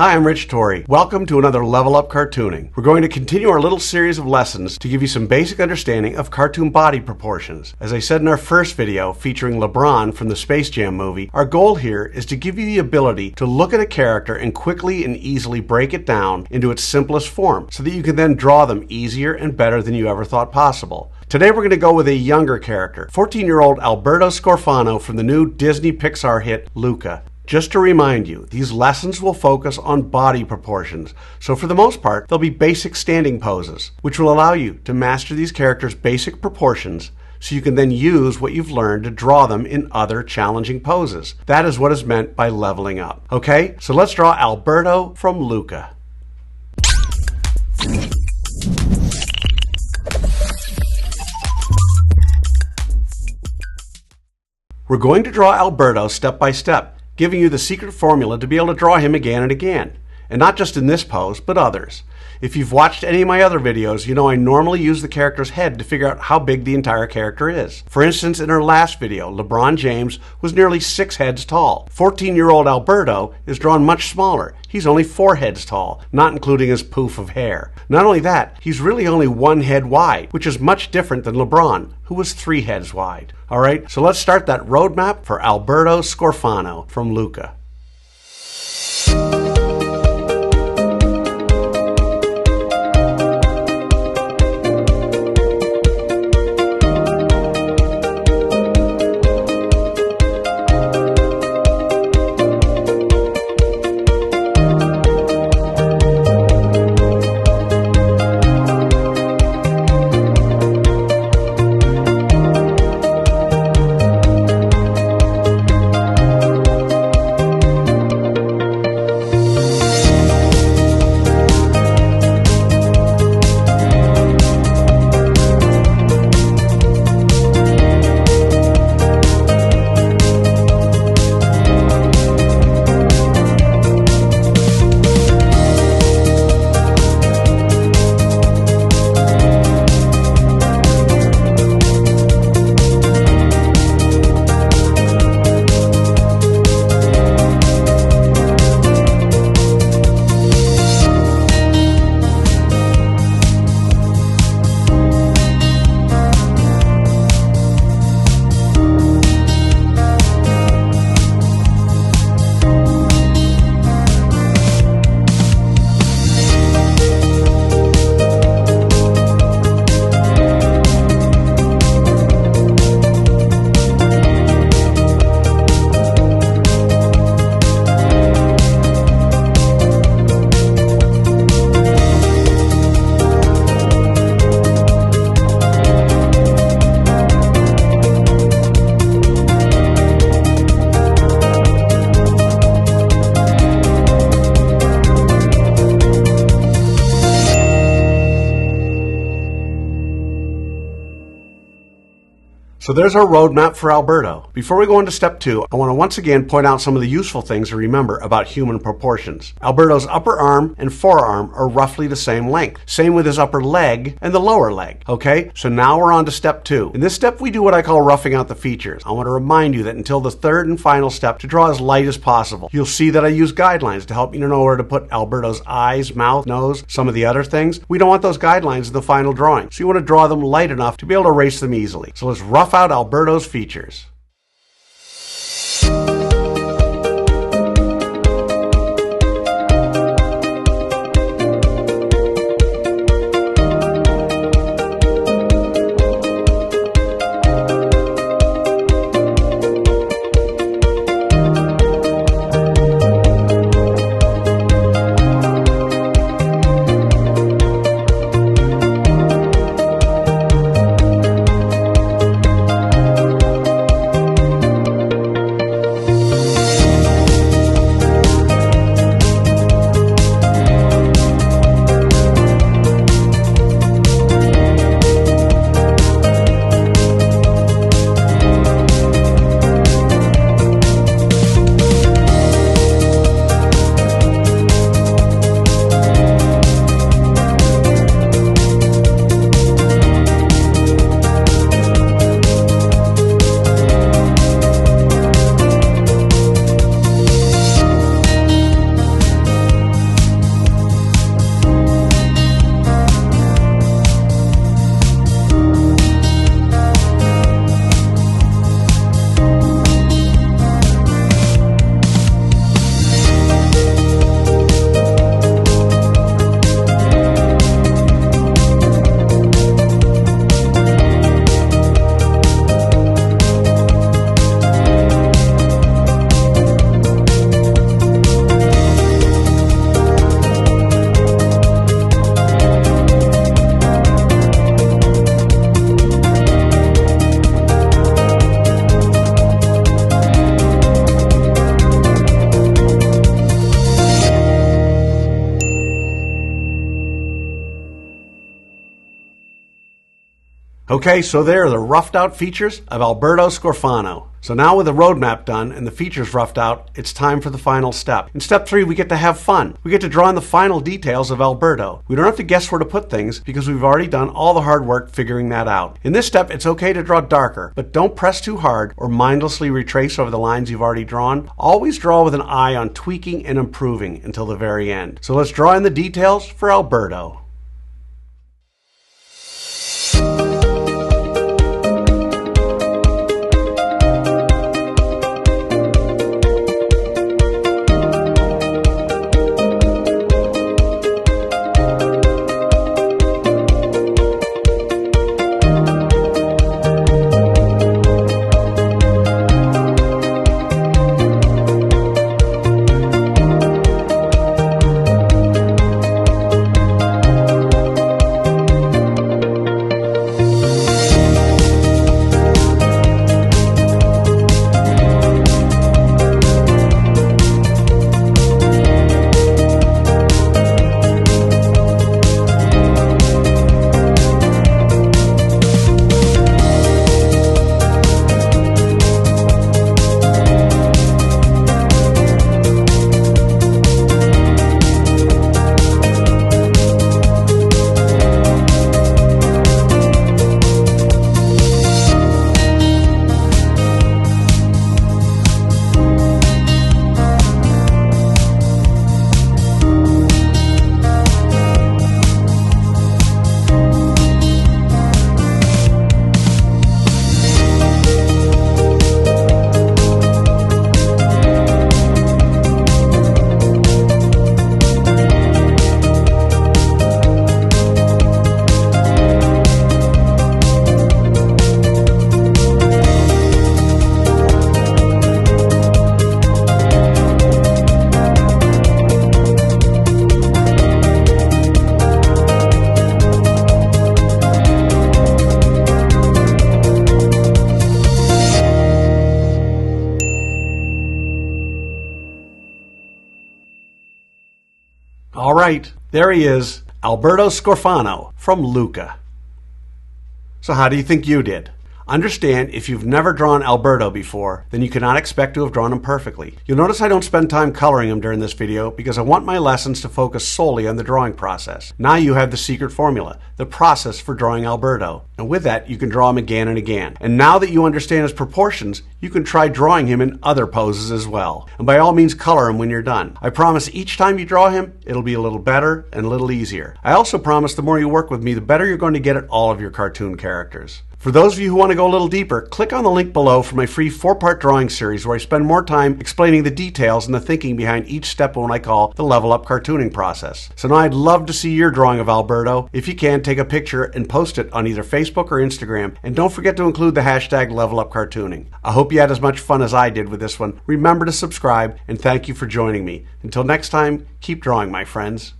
Hi, I'm Rich Torrey. Welcome to another Level Up Cartooning. We're going to continue our little series of lessons to give you some basic understanding of cartoon body proportions. As I said in our first video featuring LeBron from the Space Jam movie, our goal here is to give you the ability to look at a character and quickly and easily break it down into its simplest form so that you can then draw them easier and better than you ever thought possible. Today we're going to go with a younger character, 14-year-old Alberto Scorfano from the new Disney Pixar hit Luca. Just to remind you, these lessons will focus on body proportions, so for the most part, they'll be basic standing poses, which will allow you to master these characters' basic proportions so you can then use what you've learned to draw them in other challenging poses. That is what is meant by leveling up. Okay, so let's draw Alberto from Luca. We're going to draw Alberto step by step, giving you the secret formula to be able to draw him again and again. And not just in this pose, but others. If you've watched any of my other videos, you know I normally use the character's head to figure out how big the entire character is. For instance, in our last video, LeBron James was nearly 6 heads tall. 14-year-old Alberto is drawn much smaller. He's only 4 heads tall, not including his poof of hair. Not only that, he's really only 1 head wide, which is much different than LeBron, who was 3 heads wide. Alright, so let's start that roadmap for Alberto Scorfano from Luca. So there's our roadmap for Alberto. Before we go into step 2, I want to once again point out some of the useful things to remember about human proportions. Alberto's upper arm and forearm are roughly the same length. Same with his upper leg and the lower leg. Okay, so now we're on to step 2. In this step, we do what I call roughing out the features. I want to remind you that until the third and final step, to draw as light as possible. You'll see that I use guidelines to help you know where to put Alberto's eyes, mouth, nose, some of the other things. We don't want those guidelines in the final drawing, so you want to draw them light enough to be able to erase them easily. So let's rough out Alberto's features. Okay, so there are the roughed out features of Alberto Scorfano. So now with the roadmap done and the features roughed out, it's time for the final step. In step 3, we get to have fun. We get to draw in the final details of Alberto. We don't have to guess where to put things because we've already done all the hard work figuring that out. In this step, it's okay to draw darker, but don't press too hard or mindlessly retrace over the lines you've already drawn. Always draw with an eye on tweaking and improving until the very end. So let's draw in the details for Alberto. All right, there he is, Alberto Scorfano from Luca. So how do you think you did? Understand, if you've never drawn Alberto before, then you cannot expect to have drawn him perfectly. You'll notice I don't spend time coloring him during this video because I want my lessons to focus solely on the drawing process. Now you have the secret formula, the process for drawing Alberto. And with that, you can draw him again and again. And now that you understand his proportions, you can try drawing him in other poses as well. And by all means, color him when you're done. I promise each time you draw him, it'll be a little better and a little easier. I also promise the more you work with me, the better you're going to get at all of your cartoon characters. For those of you who want to go a little deeper, click on the link below for my free 4-part drawing series where I spend more time explaining the details and the thinking behind each step of what I call the level up cartooning process. So now I'd love to see your drawing of Alberto. If you can, take a picture and post it on either Facebook or Instagram, and don't forget to include the hashtag level up cartooning. I hope you had as much fun as I did with this one. Remember to subscribe, and thank you for joining me. Until next time, keep drawing, my friends.